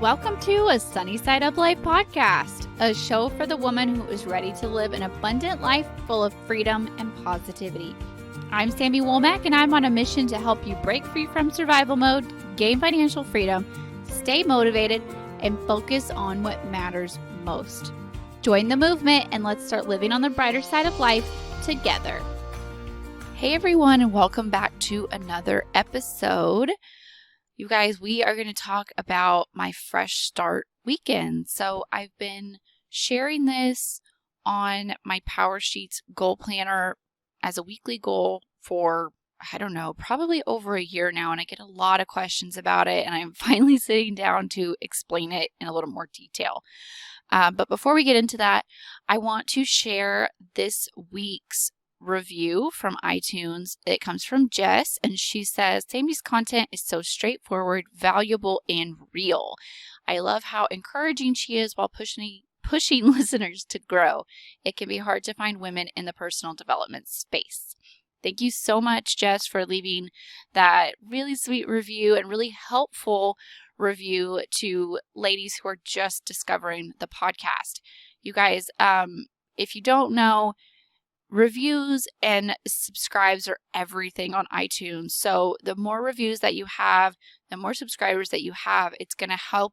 Welcome to a Sunny Side Up Life podcast, a show for the woman who is ready to live an abundant life full of freedom and positivity. I'm Sammy Womack, and I'm on a mission to help you break free from survival mode, gain financial freedom, stay motivated, and focus on what matters most. Join the movement and let's start living on the brighter side of life together. Hey everyone, and welcome back to another episode. You guys, we are going to talk about my fresh start weekend. So I've been sharing this on my Power Sheets goal planner as a weekly goal for, probably over a year now. And I get a lot of questions about it. And I'm finally sitting down to explain it in a little more detail. But before we get into that, I want to share this week's review from iTunes. It comes from Jess, and she says, Sammy's content is so straightforward, valuable, and real. I love how encouraging she is while pushing listeners to grow. It can be hard to find women in the personal development space. Thank you so much, Jess, for leaving that really sweet review and really helpful review to ladies who are just discovering the podcast. You guys, if you don't know, reviews and subscribes are everything on iTunes. So the more reviews that you have, the more subscribers that you have, it's going to help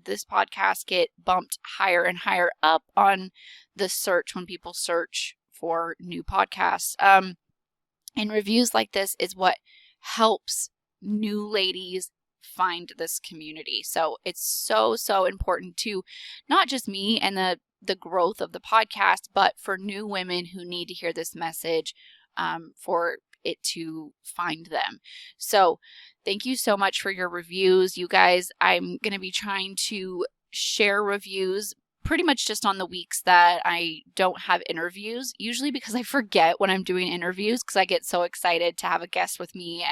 this podcast get bumped higher and higher up on the search when people search for new podcasts. And reviews like this is what helps new ladies find this community. So it's so important to not just me and the growth of the podcast, but for new women who need to hear this message for it to find them. So thank you so much for your reviews. You guys, I'm going to be trying to share reviews pretty much just on the weeks that I don't have interviews, usually because I forget when I'm doing interviews because I get so excited to have a guest with me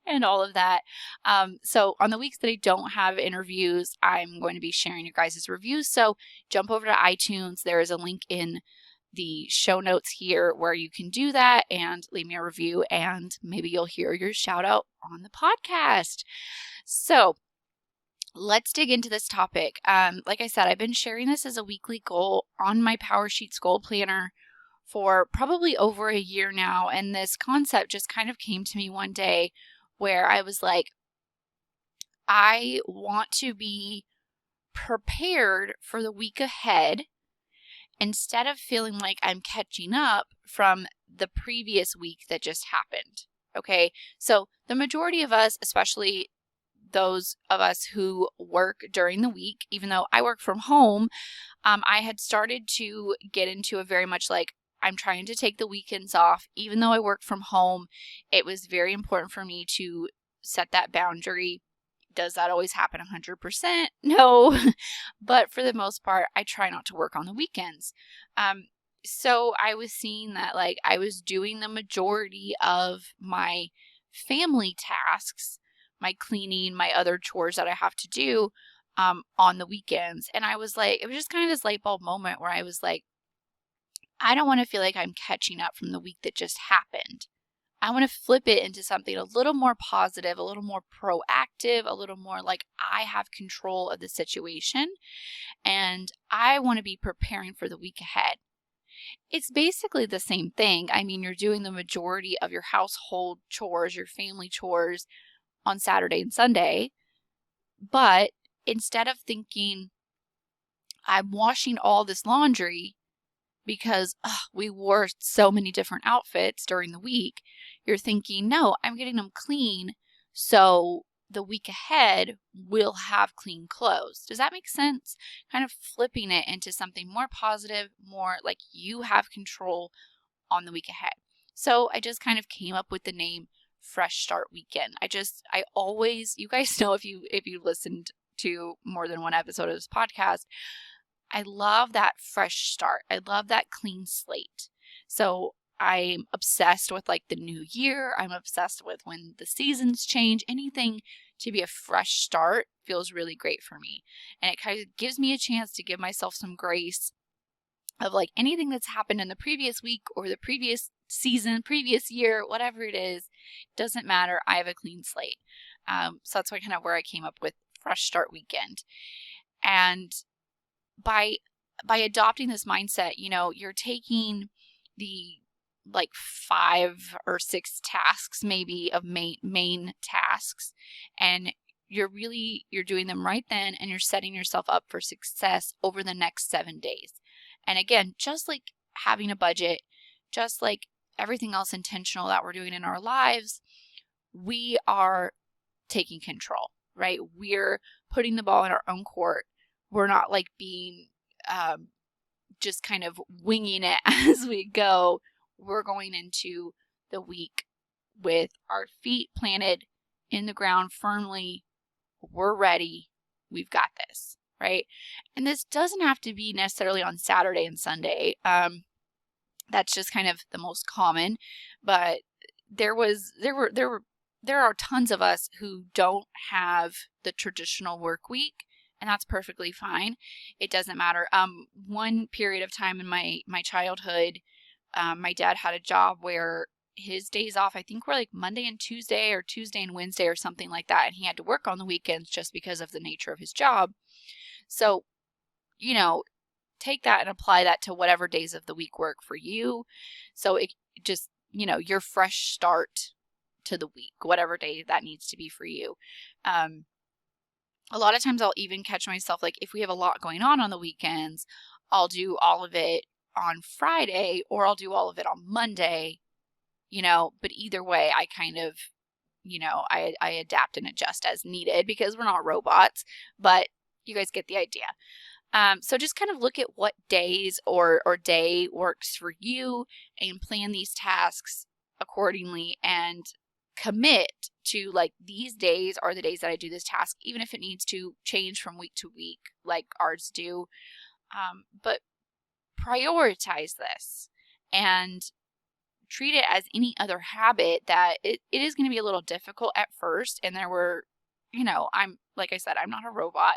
and all of that. So on the weeks that I don't have interviews, I'm going to be sharing your guys' reviews. So jump over to iTunes. There is a link in the show notes here where you can do that and leave me a review, and maybe you'll hear your shout out on the podcast. So let's dig into this topic. Like I said, I've been sharing this as a weekly goal on my Power Sheets goal planner for probably over a year now. And this concept just kind of came to me one day where I was like, I want to be prepared for the week ahead instead of feeling like I'm catching up from the previous week that just happened. Okay. So the majority of us, especially those of us who work during the week, even though I work from home, I had started to get into a very much like, I'm trying to take the weekends off. Even though I work from home, it was very important for me to set that boundary. Does that always happen 100%? No, but for the most part, I try not to work on the weekends. So I was seeing that like I was doing the majority of my family tasks, my cleaning, my other chores that I have to do on the weekends. And I was like, it was just kind of this light bulb moment where I was like, I don't want to feel like I'm catching up from the week that just happened. I want to flip it into something a little more positive, a little more proactive, a little more like I have control of the situation. And I want to be preparing for the week ahead. It's basically the same thing. I mean, you're doing the majority of your household chores, your family chores on Saturday and Sunday, but instead of thinking I'm washing all this laundry because we wore so many different outfits during the week, you're thinking, no, I'm getting them clean so the week ahead we'll have clean clothes. Does that make sense? Kind of flipping it into something more positive, more like you have control on the week ahead. So I just kind of came up with the name Fresh Start Weekend. I always, you guys know if you listened to more than one episode of this podcast, I love that fresh start. I love that clean slate. So I'm obsessed with like the new year. I'm obsessed with when the seasons change. Anything to be a fresh start feels really great for me. And it kind of gives me a chance to give myself some grace of like anything that's happened in the previous week or the previous season, previous year, whatever it is, doesn't matter. I have a clean slate. So that's kind of where I came up with fresh start weekend. And by adopting this mindset, you're taking the like 5 or 6 tasks maybe of main tasks, and you're doing them right then, and you're setting yourself up for success over the next 7 days. And again, just like having a budget, just like everything else intentional that we're doing in our lives, we are taking control, right? We're putting the ball in our own court. We're not like being just kind of winging it as we go. We're going into the week with our feet planted in the ground firmly. We're ready. We've got this, right? And this doesn't have to be necessarily on Saturday and Sunday. That's just kind of the most common, but there are tons of us who don't have the traditional work week, and that's perfectly fine. It doesn't matter. One period of time in my childhood, my dad had a job where his days off, I think, were like Monday and Tuesday or Tuesday and Wednesday or something like that. And he had to work on the weekends just because of the nature of his job. So, take that and apply that to whatever days of the week work for you. So it just, your fresh start to the week, whatever day that needs to be for you. A lot of times I'll even catch myself, like if we have a lot going on the weekends, I'll do all of it on Friday, or I'll do all of it on Monday, but either way, I kind of, I adapt and adjust as needed because we're not robots, but you guys get the idea. So just kind of look at what days or day works for you and plan these tasks accordingly, and commit to like, these days are the days that I do this task, even if it needs to change from week to week like ours do. But prioritize this and treat it as any other habit that it is going to be a little difficult at first. And there were, like I said, I'm not a robot.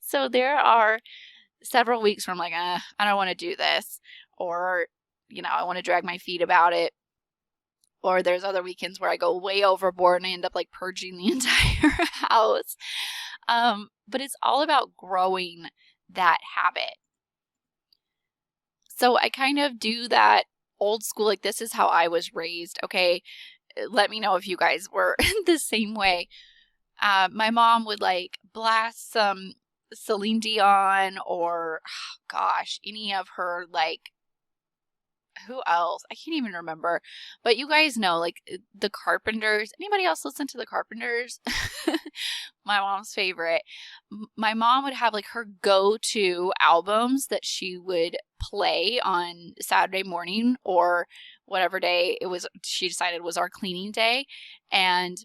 So there are several weeks where I'm like, I don't want to do this, or, I want to drag my feet about it. Or there's other weekends where I go way overboard and I end up like purging the entire house. But it's all about growing that habit. So I kind of do that old school, like this is how I was raised. Okay. Let me know if you guys were the same way. My mom would like blast some Celine Dion or, any of her, like, who else? I can't even remember. But you guys know, like, the Carpenters. Anybody else listen to the Carpenters? My mom's favorite. My mom would have like her go-to albums that she would play on Saturday morning or whatever day it was she decided was our cleaning day. And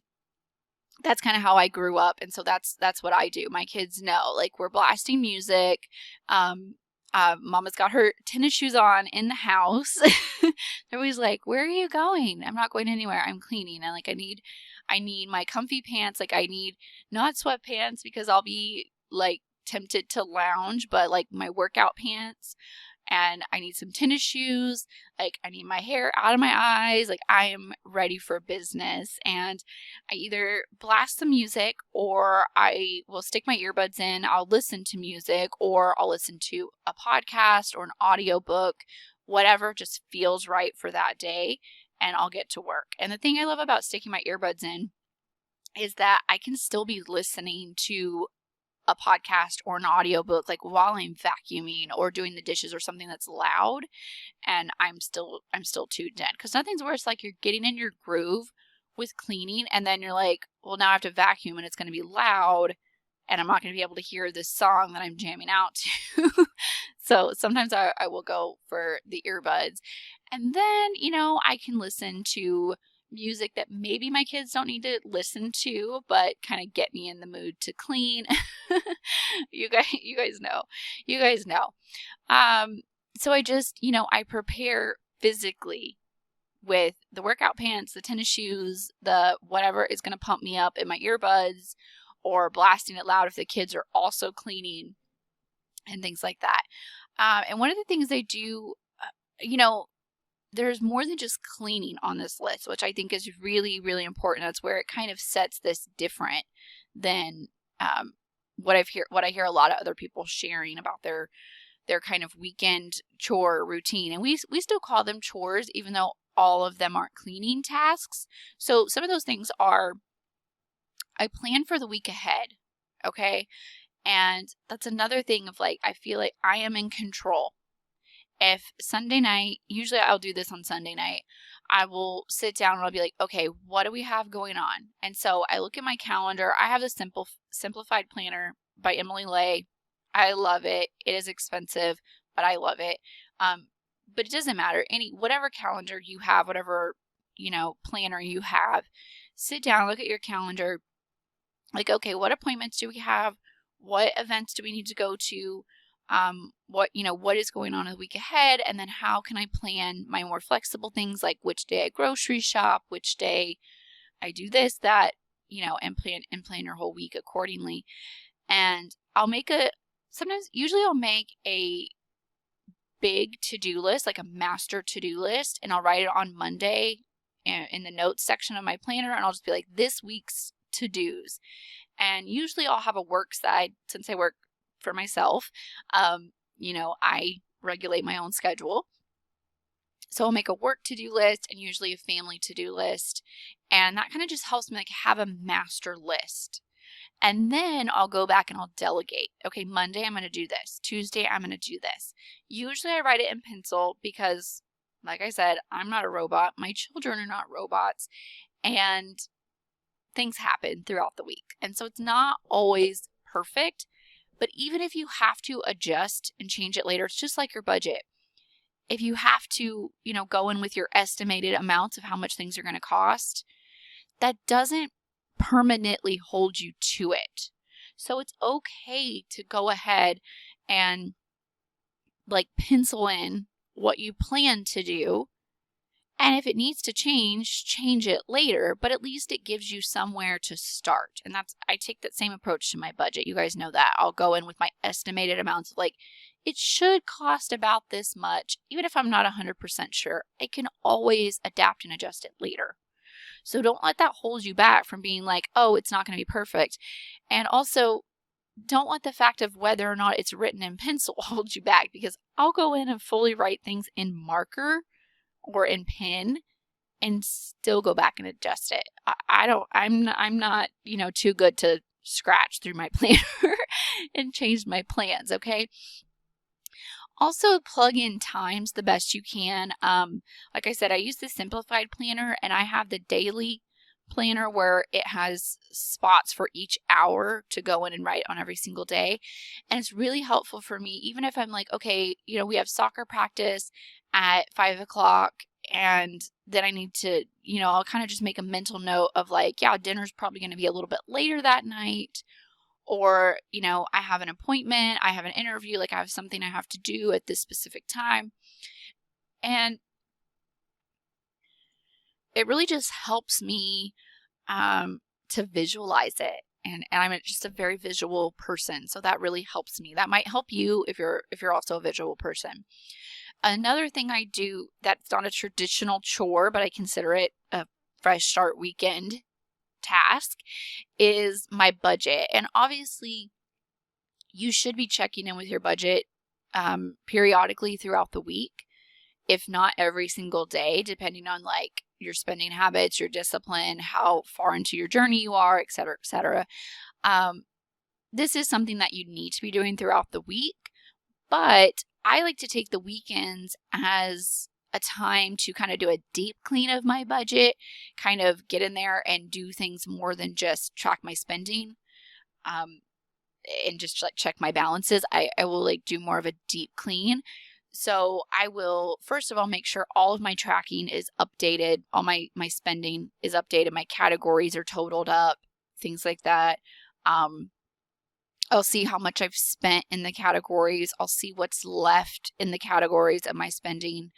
that's kind of how I grew up. And so that's what I do. My kids know, like, we're blasting music. Mama's got her tennis shoes on in the house. They're always like, where are you going? I'm not going anywhere. I'm cleaning. And like, I need my comfy pants. Like, I need not sweatpants because I'll be like tempted to lounge, but like my workout pants. And I need some tennis shoes. Like, I need my hair out of my eyes. Like, I am ready for business. And I either blast the music, or I will stick my earbuds in. I'll listen to music, or I'll listen to a podcast or an audiobook, whatever just feels right for that day. And I'll get to work. And the thing I love about sticking my earbuds in is that I can still be listening to a podcast or an audiobook like while I'm vacuuming or doing the dishes or something that's loud, and I'm still tuned in, because nothing's worse like you're getting in your groove with cleaning and then you're like, well, now I have to vacuum and it's going to be loud and I'm not going to be able to hear this song that I'm jamming out to. So sometimes I will go for the earbuds, and then I can listen to music that maybe my kids don't need to listen to, but kind of get me in the mood to clean. You guys know. So I just, I prepare physically with the workout pants, the tennis shoes, the whatever is going to pump me up, in my earbuds, or blasting it loud if the kids are also cleaning and things like that. And one of the things I do, there's more than just cleaning on this list, which I think is really, really important. That's where it kind of sets this different than what I hear a lot of other people sharing about their kind of weekend chore routine. And we still call them chores, even though all of them aren't cleaning tasks. So some of those things are, I plan for the week ahead. Okay. And that's another thing of like, I feel like I am in control. If Sunday night, usually I'll do this on Sunday night, I will sit down and I'll be like, okay, what do we have going on? And so I look at my calendar. I have the Simplified Planner by Emily Lay. I love it. It is expensive, but I love it. But it doesn't matter. Whatever calendar you have, whatever, planner you have, sit down, look at your calendar. Like, okay, what appointments do we have? What events do we need to go to? What is going on in the week ahead? And then how can I plan my more flexible things, like which day I grocery shop, which day I do this, that, and plan your whole week accordingly. And usually I'll make a big to-do list, like a master to-do list, and I'll write it on Monday in the notes section of my planner, and I'll just be like, this week's to-dos. And usually I'll have a work side, since I work for myself. I regulate my own schedule. So I'll make a work to-do list and usually a family to-do list. And that kind of just helps me like have a master list. And then I'll go back and I'll delegate. Okay, Monday I'm going to do this. Tuesday I'm going to do this. Usually I write it in pencil because, like I said, I'm not a robot. My children are not robots. And things happen throughout the week. And so it's not always perfect. But even if you have to adjust and change it later, it's just like your budget. If you have to, go in with your estimated amounts of how much things are going to cost, that doesn't permanently hold you to it. So it's okay to go ahead and like pencil in what you plan to do. And if it needs to change it later, but at least it gives you somewhere to start. And I take that same approach to my budget. You guys know that. I'll go in with my estimated amounts of like, it should cost about this much. Even if I'm not 100% sure, I can always adapt and adjust it later. So don't let that hold you back from being like, oh, it's not going to be perfect. And also, don't let the fact of whether or not it's written in pencil hold you back, because I'll go in and fully write things in marker or in pen and still go back and adjust it. I'm not, too good to scratch through my planner and change my plans. Okay. Also plug in times the best you can. Like I said, I use the Simplified Planner and I have the daily planner where it has spots for each hour to go in and write on every single day. And it's really helpful for me, even if I'm like, okay, we have soccer practice at 5:00 and then I need to, I'll kind of just make a mental note of like, yeah, dinner's probably going to be a little bit later that night. Or, I have an appointment, I have an interview, like I have something I have to do at this specific time. And it really just helps me to visualize it. And I'm just a very visual person. So that really helps me. That might help you if you're also a visual person. Another thing I do that's not a traditional chore, but I consider it a fresh start weekend task, is my budget. And obviously you should be checking in with your budget periodically throughout the week, if not every single day, depending on like your spending habits, your discipline, how far into your journey you are, et cetera, et cetera. This is something that you need to be doing throughout the week, but I like to take the weekends as a time to kind of do a deep clean of my budget, kind of get in there and do things more than just track my spending, and just like check my balances. I will like do more of a deep clean. So I will, first of all, make sure all of my tracking is updated. All my spending is updated. My categories are totaled up, things like that. I'll see how much I've spent in the categories. I'll see what's left in the categories of my spending.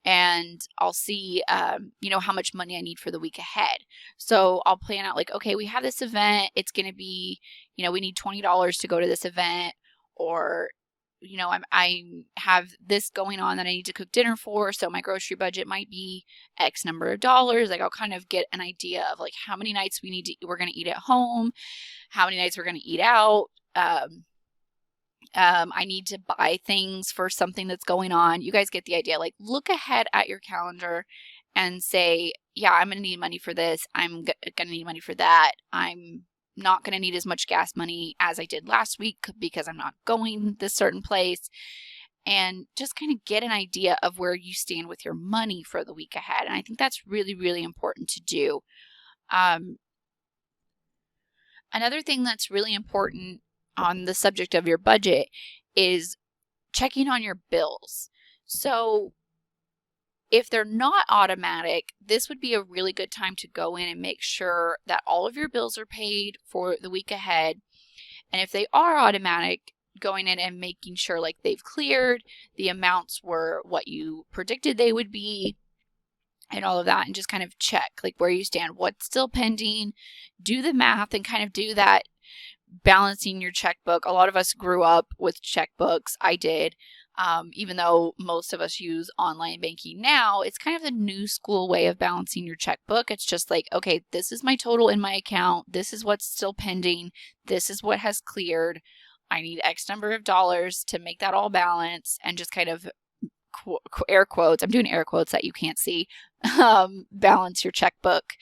And I'll see, how much money I need for the week ahead. So I'll plan out like, okay, we have this event. It's going to be, we need $20 to go to this event, or, I have this going on that I need to cook dinner for, so my grocery budget might be X number of dollars. Like I'll kind of get an idea of like how many nights we're going to eat at home, how many nights we're going to eat out. I need to buy things for something that's going on. You guys get the idea. Like look ahead at your calendar and say, yeah, I'm going to need money for this. I'm going to need money for that. I'm not going to need as much gas money as I did last week because I'm not going this certain place. And just kind of get an idea of where you stand with your money for the week ahead. And I think that's really, really important to do. Another thing that's really important on the subject of your budget is checking on your bills. So if they're not automatic, this would be a really good time to go in and make sure that all of your bills are paid for the week ahead. And if they are automatic, going in and making sure like they've cleared, the amounts were what you predicted they would be, and all of that, and just kind of check like where you stand, what's still pending, do the math and kind of do that balancing your checkbook. A lot of us grew up with checkbooks. I did. Even though most of us use online banking now, it's kind of the new school way of balancing your checkbook. It's just like, okay, this is my total in my account. This is what's still pending. This is what has cleared. I need X number of dollars to make that all balance, and just kind of air quotes. I'm doing air quotes that you can't see. Balance your checkbook,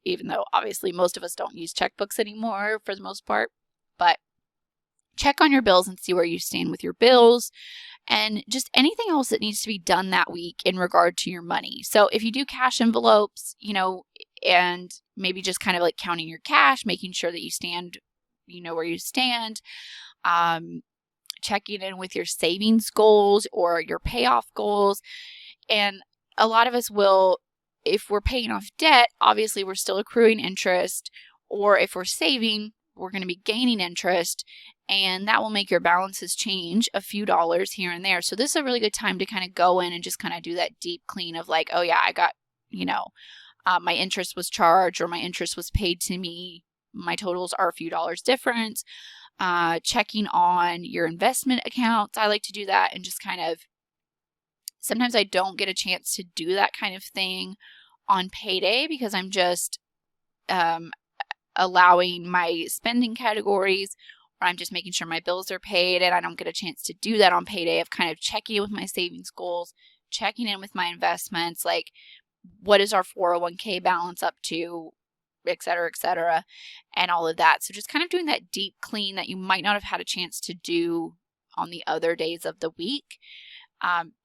even though obviously most of us don't use checkbooks anymore for the most part. But check on your bills and see where you stand with your bills and just anything else that needs to be done that week in regard to your money. So if you do cash envelopes, and maybe just kind of like counting your cash, making sure that you stand, where you stand, checking in with your savings goals or your payoff goals. And a lot of us will, if we're paying off debt, obviously we're still accruing interest, or if we're saving, we're going to be gaining interest, and that will make your balances change a few dollars here and there. So this is a really good time to kind of go in and just kind of do that deep clean of like, oh yeah, I got, my interest was charged or my interest was paid to me. My totals are a few dollars different. Checking on your investment accounts. I like to do that, and just kind of, sometimes I don't get a chance to do that kind of thing on payday because I'm just allowing my spending categories, or I'm just making sure my bills are paid, and I don't get a chance to do that on payday of kind of checking in with my savings goals, checking in with my investments, like what is our 401k balance up to, et cetera, and all of that. So just kind of doing that deep clean that you might not have had a chance to do on the other days of the week.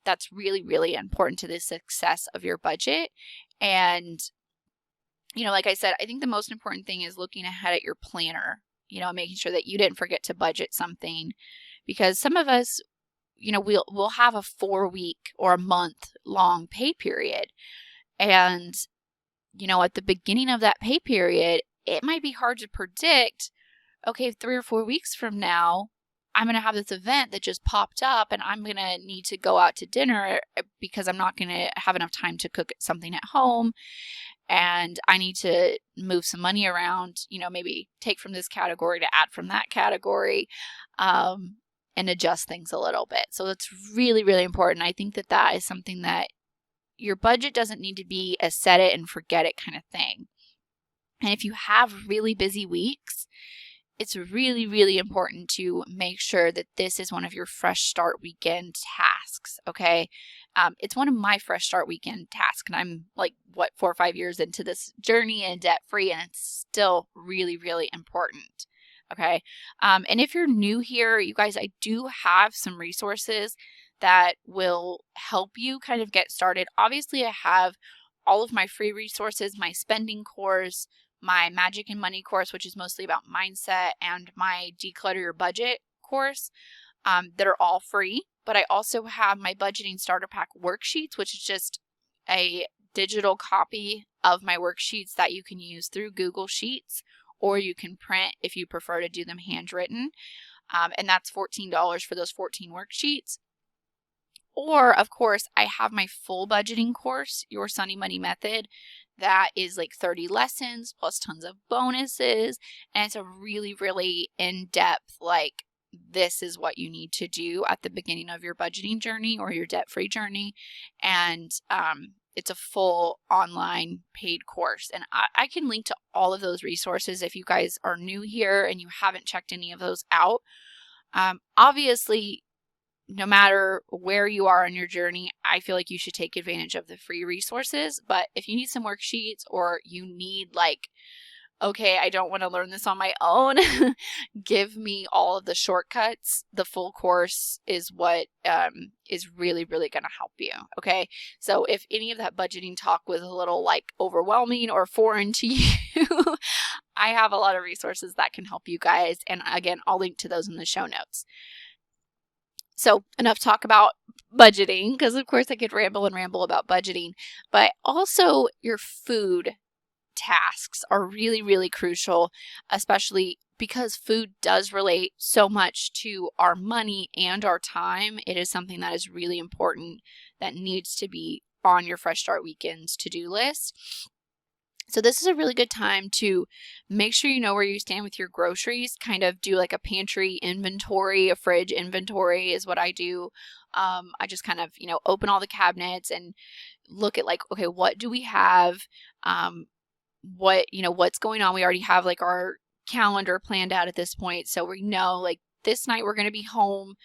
That's really, really important to the success of your budget. And like I said, I think the most important thing is looking ahead at your planner, making sure that you didn't forget to budget something, because some of us, we'll have a 4-week or a month long pay period. And, at the beginning of that pay period, it might be hard to predict, okay, 3 or 4 weeks from now, I'm going to have this event that just popped up and I'm going to need to go out to dinner because I'm not going to have enough time to cook something at home. And I need to move some money around, maybe take from this category to add from that category, and adjust things a little bit. So that's really, really important. I think that is something that your budget doesn't need to be a set it and forget it kind of thing. And if you have really busy weeks, it's really, really important to make sure that this is one of your fresh start weekend tasks, okay? It's one of my fresh start weekend tasks, and I'm 4 or 5 years into this journey and debt free, and it's still really, really important, okay? And if you're new here, you guys, I do have some resources that will help you kind of get started. Obviously, I have all of my free resources, my spending course, my Magic and Money course, which is mostly about mindset, and my Declutter Your Budget course, that are all free. But I also have my Budgeting Starter Pack worksheets, which is just a digital copy of my worksheets that you can use through Google Sheets, or you can print if you prefer to do them handwritten. And that's $14 for those 14 worksheets. Or, of course, I have my full budgeting course, Your Sunny Money Method. That is 30 lessons plus tons of bonuses. And it's a really, really in-depth, this is what you need to do at the beginning of your budgeting journey or your debt-free journey. And it's a full online paid course. And I can link to all of those resources if you guys are new here and you haven't checked any of those out. Obviously, no matter where you are on your journey, I feel like you should take advantage of the free resources. But if you need some worksheets or you need like, okay, I don't want to learn this on my own, give me all of the shortcuts. The full course is what is really, really going to help you. Okay. So if any of that budgeting talk was a little like overwhelming or foreign to you, I have a lot of resources that can help you guys. And again, I'll link to those in the show notes. So enough talk about budgeting, because of course I could ramble about budgeting, but also your food tasks are really, really crucial, especially because food does relate so much to our money and our time. It is something that is really important that needs to be on your Fresh Start Weekends to-do list. So this is a really good time to make sure you know where you stand with your groceries, kind of do like a pantry inventory, a fridge inventory is what I do. I just kind of, open all the cabinets and look at like, okay, what do we have? What's going on? We already have like our calendar planned out at this point. So we know like this night we're going to be home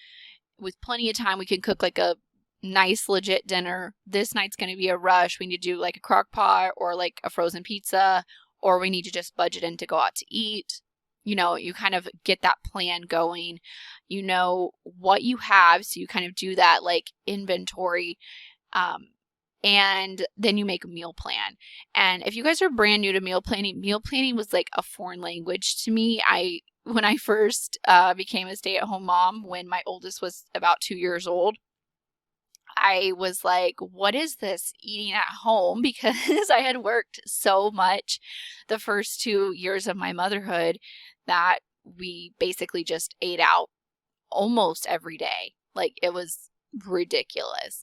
with plenty of time. We can cook like a nice legit dinner. This night's going to be a rush. We need to do like a crock pot or like a frozen pizza, or we need to just budget in to go out to eat. You kind of get that plan going. You know what you have, so you kind of do that like inventory, and then you make a meal plan. And if you guys are brand new to meal planning was like a foreign language to me. When I first became a stay-at-home mom, when my oldest was about 2 years old, I was like, what is this eating at home? Because I had worked so much the first 2 years of my motherhood that we basically just ate out almost every day. Like, it was ridiculous.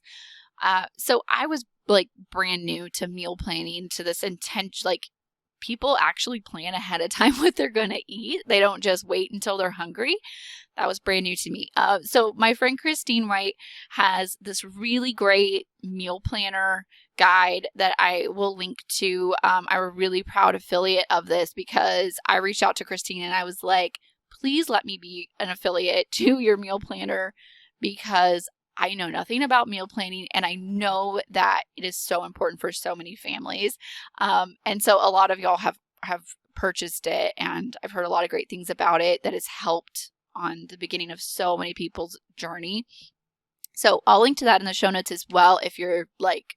So I was like brand new to meal planning, to this intention. Like, people actually plan ahead of time what they're going to eat. They don't just wait until they're hungry. That was brand new to me. So my friend Christine White has this really great meal planner guide that I will link to. I'm a really proud affiliate of this because I reached out to Christine and I was like, please let me be an affiliate to your meal planner, because I know nothing about meal planning and I know that it is so important for so many families. And so a lot of y'all have purchased it, and I've heard a lot of great things about it that has helped on the beginning of so many people's journey. So I'll link to that in the show notes as well if you're like,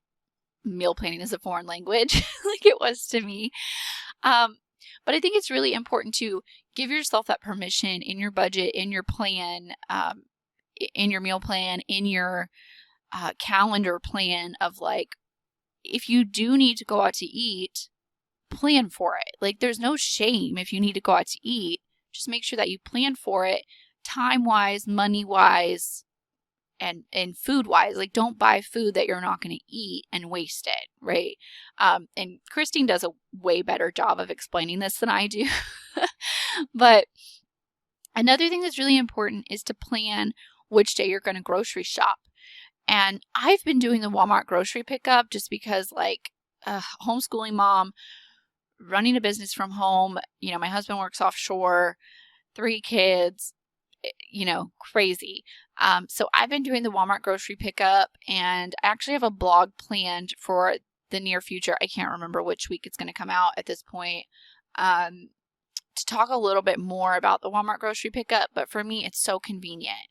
meal planning is a foreign language like it was to me. But I think it's really important to give yourself that permission in your budget, in your plan, in your meal plan, in your calendar plan of like, if you do need to go out to eat, plan for it. Like, there's no shame if you need to go out to eat. Just make sure that you plan for it, time-wise, money-wise, and food-wise. Like, don't buy food that you're not going to eat and waste it, right? And Christine does a way better job of explaining this than I do. But another thing that's really important is to plan which day you're going to grocery shop. And I've been doing the Walmart grocery pickup just because, like, homeschooling mom, running a business from home, my husband works offshore, 3 kids, crazy. So I've been doing the Walmart grocery pickup, and I actually have a blog planned for the near future. I can't remember which week it's going to come out at this point, to talk a little bit more about the Walmart grocery pickup. But for me, it's so convenient.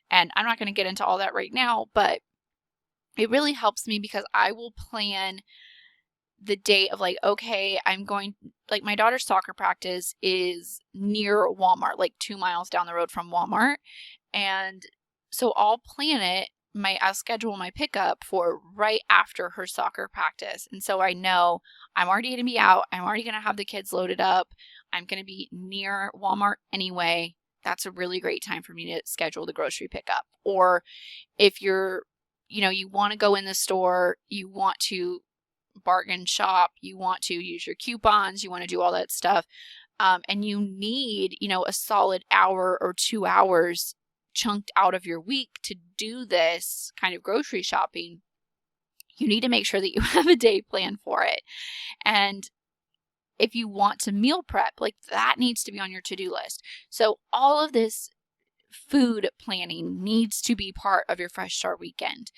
And I'm not going to get into all that right now, but it really helps me because I will plan the date of like, okay, like my daughter's soccer practice is near Walmart, like 2 miles down the road from Walmart. And so I'll plan it, I'll schedule my pickup for right after her soccer practice. And so I know I'm already going to be out. I'm already going to have the kids loaded up. I'm going to be near Walmart anyway. That's a really great time for me to schedule the grocery pickup. Or if you're, you want to go in the store, you want to bargain shop, you want to use your coupons, you want to do all that stuff, and you need, a solid hour or 2 hours chunked out of your week to do this kind of grocery shopping, you need to make sure that you have a day plan for it. And if you want to meal prep, like that needs to be on your to-do list. So all of this food planning needs to be part of your Fresh Start weekend.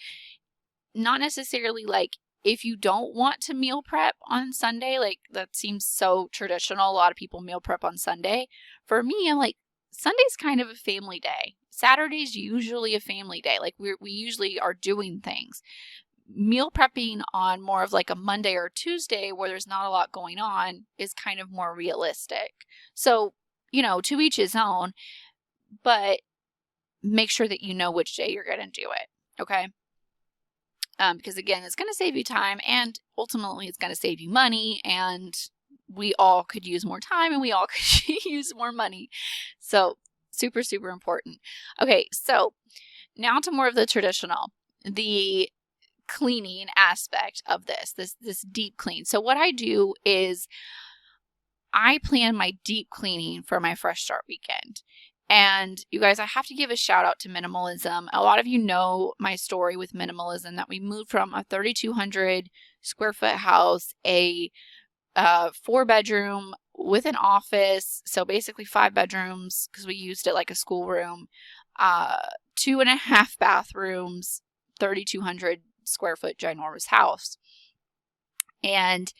Not necessarily like if you don't want to meal prep on Sunday, like that seems so traditional. A lot of people meal prep on Sunday. For me, I'm like, Sunday's kind of a family day. Saturday's usually a family day. Like we usually are doing things. Meal prepping on more of like a Monday or Tuesday where there's not a lot going on is kind of more realistic. So, to each his own, but make sure that you know which day you're going to do it. Okay. Because again, it's going to save you time and ultimately it's going to save you money, and we all could use more time and we all could use more money. So super, super important. Okay. So now to more of the traditional, the cleaning aspect of this deep clean. So what I do is I plan my deep cleaning for my Fresh Start weekend. And you guys, I have to give a shout out to minimalism. A lot of you know my story with minimalism, that we moved from a 3,200 square foot house, a 4-bedroom with an office. So basically 5 bedrooms because we used it like a schoolroom, 2.5 bathrooms, 3,200 square foot ginormous house. And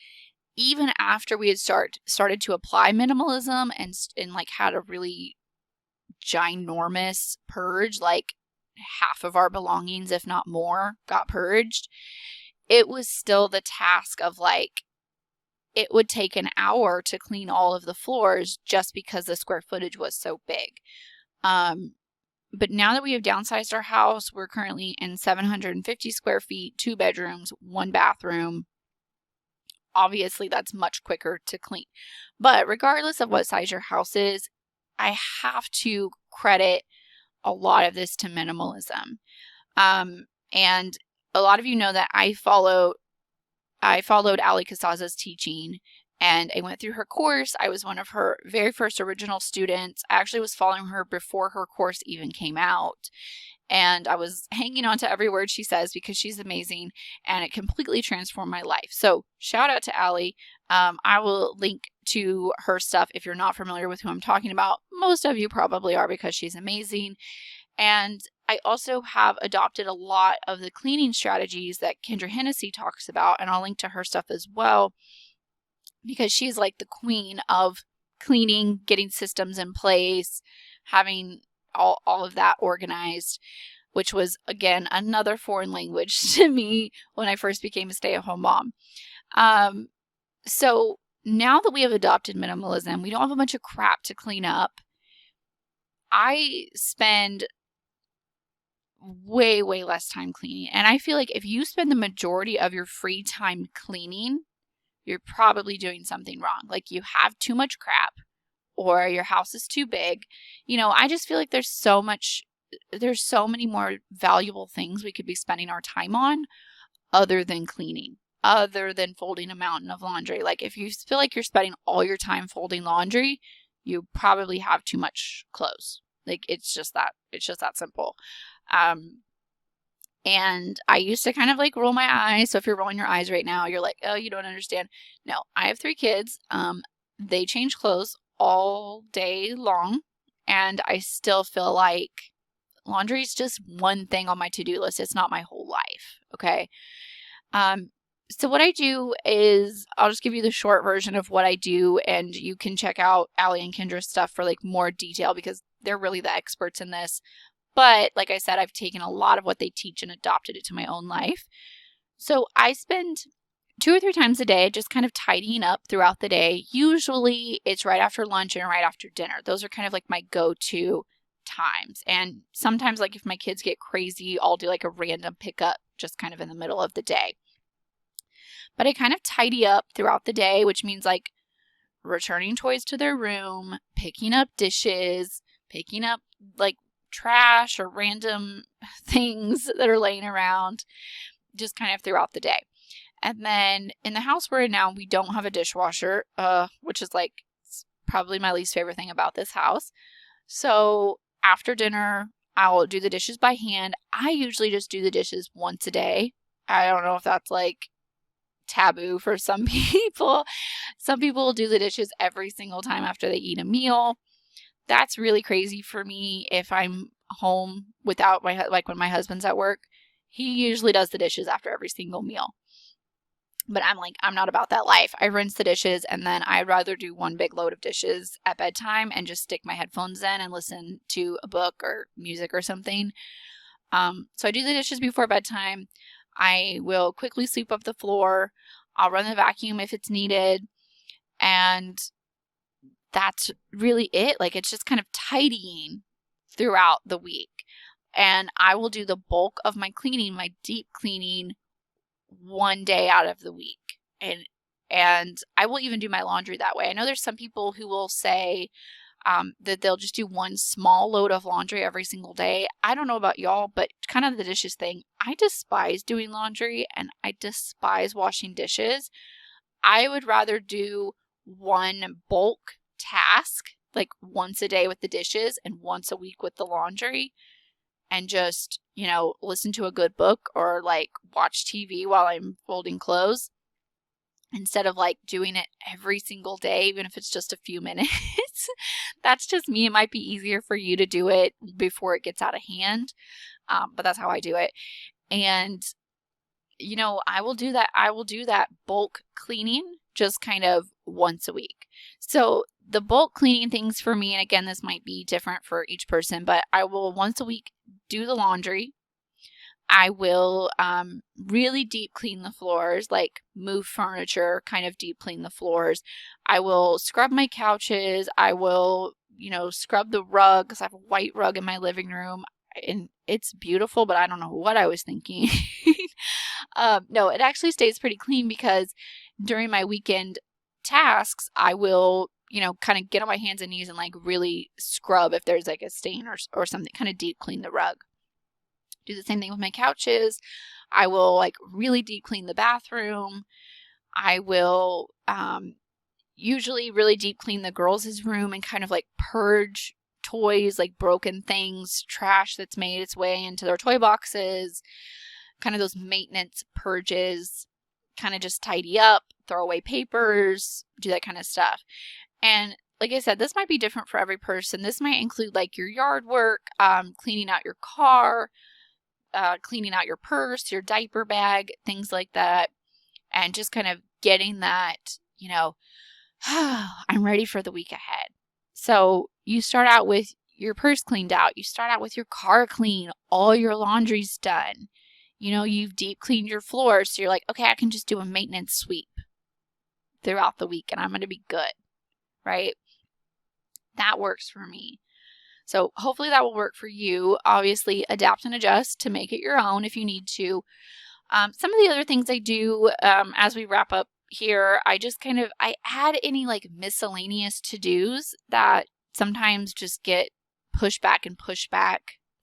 even after we had started to apply minimalism and like had a really ginormous purge, like half of our belongings, if not more, got purged, it was still the task of like, it would take an hour to clean all of the floors just because the square footage was so big. But now that we have downsized our house, we're currently in 750 square feet, 2 bedrooms, 1 bathroom. Obviously, that's much quicker to clean. But regardless of what size your house is, I have to credit a lot of this to minimalism. And a lot of you know that I followed Ali Casaza's teaching, and I went through her course. I was one of her very first original students. I actually was following her before her course even came out. And I was hanging on to every word she says because she's amazing, and it completely transformed my life. So shout out to Ali. I will link to her stuff if you're not familiar with who I'm talking about. Most of you probably are because she's amazing. And I also have adopted a lot of the cleaning strategies that Kendra Hennessy talks about, and I'll link to her stuff as well, because she's like the queen of cleaning, getting systems in place, having all of that organized, which was, again, another foreign language to me when I first became a stay-at-home mom. So now that we have adopted minimalism, we don't have a bunch of crap to clean up. I spend way, way less time cleaning. And I feel like if you spend the majority of your free time cleaning, you're probably doing something wrong. Like you have too much crap, or your house is too big. I just feel like there's so many more valuable things we could be spending our time on other than cleaning, other than folding a mountain of laundry. Like if you feel like you're spending all your time folding laundry, you probably have too much clothes. Like it's just that simple. And I used to kind of like roll my eyes. So if you're rolling your eyes right now, you're like, oh, you don't understand. No, I have 3 kids. They change clothes all day long, and I still feel like laundry is just one thing on my to-do list. It's not my whole life. Okay. So what I do is I'll just give you the short version of what I do, and you can check out Ali and Kendra's stuff for like more detail because they're really the experts in this. But like I said, I've taken a lot of what they teach and adopted it to my own life. So I spend 2 or 3 times a day just kind of tidying up throughout the day. Usually it's right after lunch and right after dinner. Those are kind of like my go-to times. And sometimes like if my kids get crazy, I'll do like a random pickup just kind of in the middle of the day. But I kind of tidy up throughout the day, which means like returning toys to their room, picking up dishes, picking up like trash or random things that are laying around, just kind of throughout the day. And then in the house we're in now, we don't have a dishwasher, which is like probably my least favorite thing about this house. So after dinner, I'll do the dishes by hand. I usually just do the dishes once a day. I don't know if that's like taboo for some people. Some people will do the dishes every single time after they eat a meal. That's really crazy for me if I'm home without like when my husband's at work. He usually does the dishes after every single meal. But I'm not about that life. I rinse the dishes and then I'd rather do one big load of dishes at bedtime and just stick my headphones in and listen to a book or music or something. So I do the dishes before bedtime. I will quickly sweep up the floor. I'll run the vacuum if it's needed. And that's really it. Like, it's just kind of tidying throughout the week. And I will do the bulk of my cleaning, my deep cleaning, one day out of the week. And I will even do my laundry that way. I know there's some people who will say that they'll just do one small load of laundry every single day. I don't know about y'all, but kind of the dishes thing. I despise doing laundry and I despise washing dishes. I would rather do one bulk task, like once a day with the dishes and once a week with the laundry, and just, listen to a good book or like watch TV while I'm folding clothes instead of like doing it every single day, even if it's just a few minutes. That's just me. It might be easier for you to do it before it gets out of hand. But that's how I do it. And, I will do that. I will do that bulk cleaning just kind of once a week. So the bulk cleaning things for me, and again, this might be different for each person, but I will once a week do the laundry. I will really deep clean the floors, like move furniture, kind of deep clean the floors. I will scrub my couches. I will, scrub the rug because I have a white rug in my living room and it's beautiful, but I don't know what I was thinking. No, it actually stays pretty clean because during my weekend tasks, I will, kind of get on my hands and knees and like really scrub if there's like a stain or something, kind of deep clean the rug. Do the same thing with my couches. I will like really deep clean the bathroom. I will usually really deep clean the girls' room and kind of like purge toys, like broken things, trash that's made its way into their toy boxes, kind of those maintenance purges, kind of just tidy up, throw away papers, do that kind of stuff. And like I said, this might be different for every person. This might include like your yard work, cleaning out your car, cleaning out your purse, your diaper bag, things like that. And just kind of getting that, I'm ready for the week ahead. So you start out with your purse cleaned out. You start out with your car clean. All your laundry's done. You've deep cleaned your floor. So you're like, okay, I can just do a maintenance sweep throughout the week and I'm going to be good. Right? That works for me. So hopefully that will work for you. Obviously, adapt and adjust to make it your own if you need to. Some of the other things I do as we wrap up here, I add any like miscellaneous to-dos that sometimes just get pushed back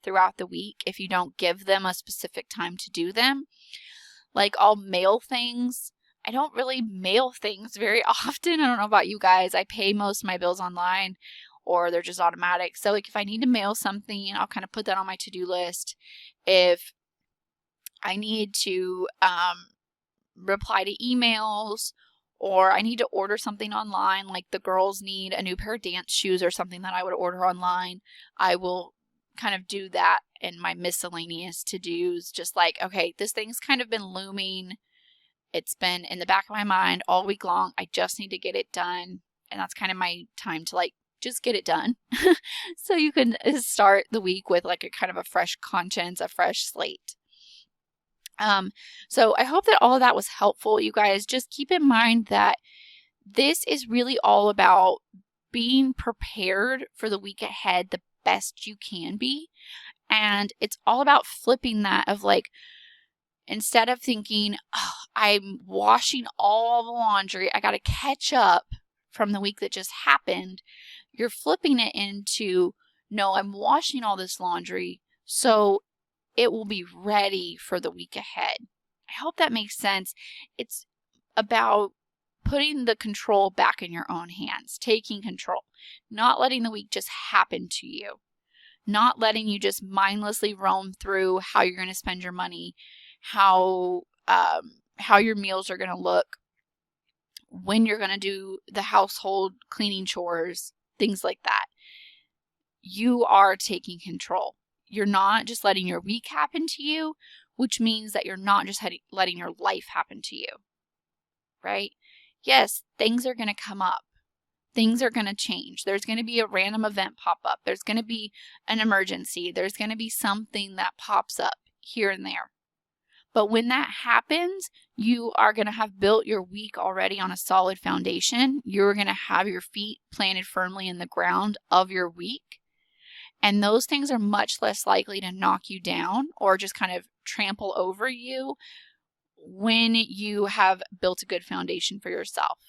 throughout the week if you don't give them a specific time to do them. Like I'll mail things. I don't really mail things very often. I don't know about you guys. I pay most of my bills online or they're just automatic. So like if I need to mail something, I'll kind of put that on my to-do list. If I need to reply to emails or I need to order something online, like the girls need a new pair of dance shoes or something that I would order online, I will kind of do that in my miscellaneous to-dos. Just like, okay, this thing's kind of been looming. It's been in the back of my mind all week long. I just need to get it done. And that's kind of my time to like just get it done. So you can start the week with like a kind of a fresh conscience, a fresh slate. So I hope that all of that was helpful, you guys. Just keep in mind that this is really all about being prepared for the week ahead the best you can be. And it's all about flipping that of like, instead of thinking, oh, I'm washing all the laundry, I got to catch up from the week that just happened, you're flipping it into, no, I'm washing all this laundry, so it will be ready for the week ahead. I hope that makes sense. It's about putting the control back in your own hands, taking control, not letting the week just happen to you, not letting you just mindlessly roam through how you're going to spend your money, how your meals are going to look, when you're going to do the household cleaning chores, things like that. You are taking control. You're not just letting your week happen to you, which means that you're not just letting your life happen to you, right? Yes, things are going to come up. Things are going to change. There's going to be a random event pop up. There's going to be an emergency. There's going to be something that pops up here and there. But when that happens, you are going to have built your week already on a solid foundation. You're going to have your feet planted firmly in the ground of your week. And those things are much less likely to knock you down or just kind of trample over you when you have built a good foundation for yourself.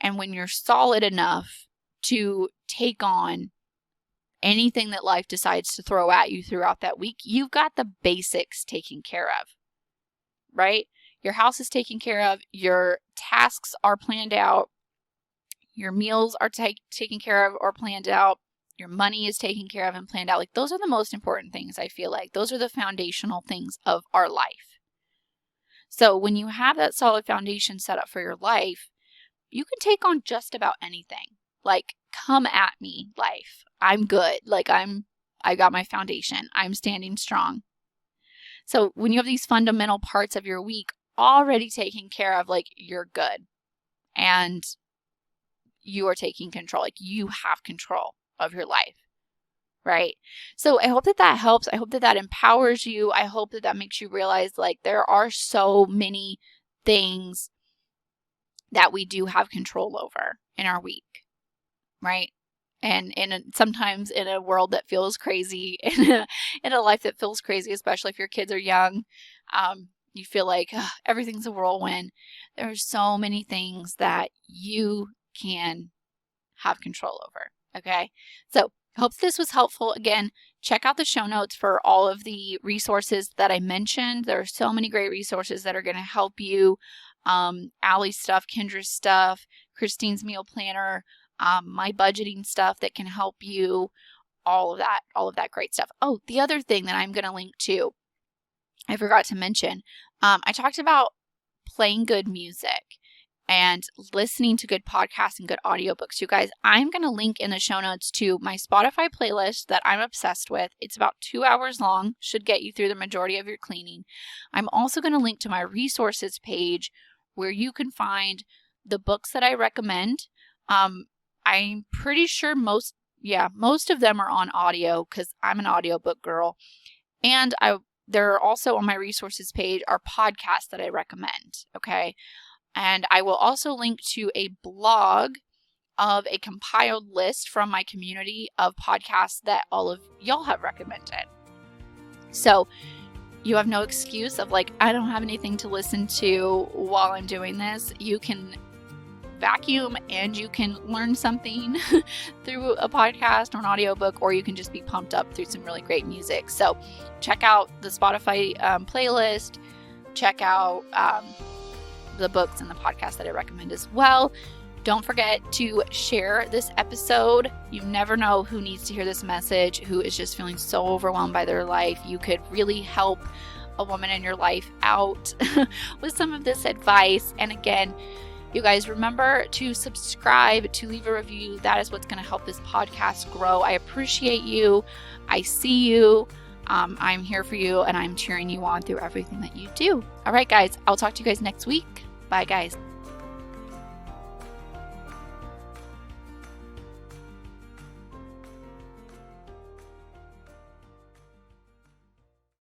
And when you're solid enough to take on anything that life decides to throw at you throughout that week, you've got the basics taken care of, right? Your house is taken care of. Your tasks are planned out. Your meals are taken care of or planned out. Your money is taken care of and planned out. Like, those are the most important things, I feel like. Those are the foundational things of our life. So when you have that solid foundation set up for your life, you can take on just about anything. Like, come at me, life. I'm good. Like, I got my foundation. I'm standing strong. So when you have these fundamental parts of your week already taken care of, like, you're good. And you are taking control. Like, you have control of your life, right? So I hope that helps. I hope that empowers you. I hope that makes you realize, like, there are so many things that we do have control over in our week, right? And sometimes in a world that feels crazy, in a life that feels crazy, especially if your kids are young, you feel like everything's a whirlwind. There are so many things that you can have control over, okay? So I hope this was helpful. Again, check out the show notes for all of the resources that I mentioned. There are so many great resources that are going to help you. Allie's stuff, Kendra's stuff, Christine's meal planner, my budgeting stuff that can help you, all of that great stuff. Oh, the other thing that I'm going to link to, I forgot to mention, I talked about playing good music and listening to good podcasts and good audiobooks. You guys, I'm going to link in the show notes to my Spotify playlist that I'm obsessed with. It's about 2 hours long, should get you through the majority of your cleaning. I'm also going to link to my resources page where you can find the books that I recommend. I'm pretty sure most of them are on audio because I'm an audiobook girl. And there are also on my resources page are podcasts that I recommend, okay? And I will also link to a blog of a compiled list from my community of podcasts that all of y'all have recommended. So you have no excuse of, like, I don't have anything to listen to while I'm doing this. You can vacuum and you can learn something through a podcast or an audiobook, or you can just be pumped up through some really great music. So check out the Spotify playlist. Check out the books and the podcasts that I recommend as well. Don't forget to share this episode. You never know who needs to hear this message, who is just feeling so overwhelmed by their life. You could really help a woman in your life out with some of this advice. And again, you guys, remember to subscribe, to leave a review. That is what's going to help this podcast grow. I appreciate you. I see you. I'm here for you, and I'm cheering you on through everything that you do. All right, guys, I'll talk to you guys next week. Bye, guys.